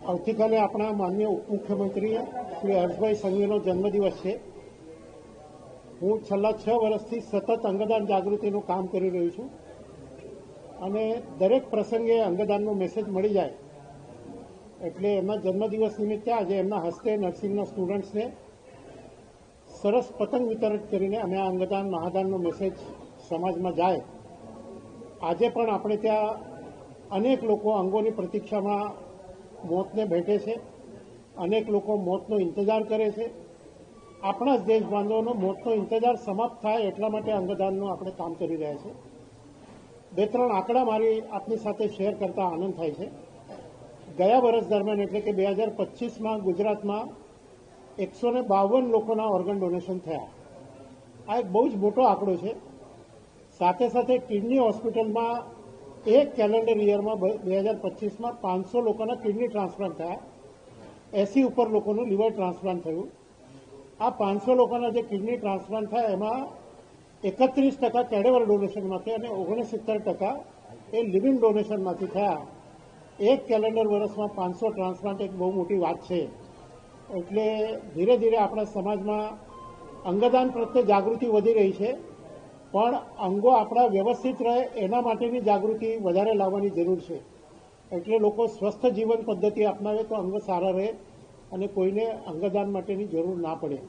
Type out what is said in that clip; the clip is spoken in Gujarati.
આવતીકાલે આપણા માનનીય ઉપમુખ્યમંત્રી શ્રી હર્ષભાઈ સંઘવીનો જન્મદિવસ છે. હું છેલ્લા 6 વર્ષથી સતત અંગદાન જાગૃતિનું કામ કરી રહ્યો છું અને દરેક પ્રસંગે અંગદાનનો મેસેજ મળી જાય એટલે એમના જન્મદિવસ નિમિત્તે આજે એમના હસ્તે નર્સિંગના સ્ટુડન્ટ્સને સરસ પતંગ વિતરણ કરીને અમે આ અંગદાન મહાદાનનો મેસેજ સમાજમાં જાય. આજે પણ આપણે ત્યાં અનેક લોકો અંગોની પ્રતીક્ષામાં મોતને ભેટે છે, અનેક લોકો મોતનો ઇંતજાર કરે છે. આપણા જ દેશ બાંધવોનો મોતનો ઇંતજાર સમાપ્ત થાય એટલા માટે અંગદાનનું આપણે કામ કરી રહ્યા છીએ. 2-3 આંકડા મારી આપની સાથે શેર કરતા આનંદ થાય છે. ગયા વર્ષ દરમિયાન એટલે કે 2025માં ગુજરાતમાં 152 લોકોના ઓર્ગન ડોનેશન થયા. આ એક બહુ જ મોટો આંકડો છે. સાથે સાથે કિડની હોસ્પિટલમાં એક કેલેન્ડર યરમાં 2025માં 500 લોકોના કિડની ટ્રાન્સપ્લાન્ટ થયા. 80 ઉપર લોકોનું લીવર ટ્રાન્સપ્લાન્ટ થયું. આ 500 લોકોના જે કિડની ટ્રાન્સપ્લાન્ટ થયા એમાં 31% કેડેવર ડોનેશનમાંથી અને 69% એ લિવિંગ ડોનેશનમાંથી થયા. એક કેલેન્ડર વર્ષમાં 500 ટ્રાન્સપ્લાન્ટ એક બહુ મોટી વાત છે. એટલે ધીરે ધીરે આપણા સમાજમાં અંગદાન પ્રત્યે જાગૃતિ વધી રહી છે, પણ અંગો આપણા વ્યવસ્થિત રહે એના માટેની જાગૃતિ વધારે લાવવાની જરૂર છે. એટલે લોકો સ્વસ્થ જીવન પદ્ધતિ અપનાવે તો અંગો સારા રહે અને કોઈને અંગદાન માટેની જરૂર ના પડે.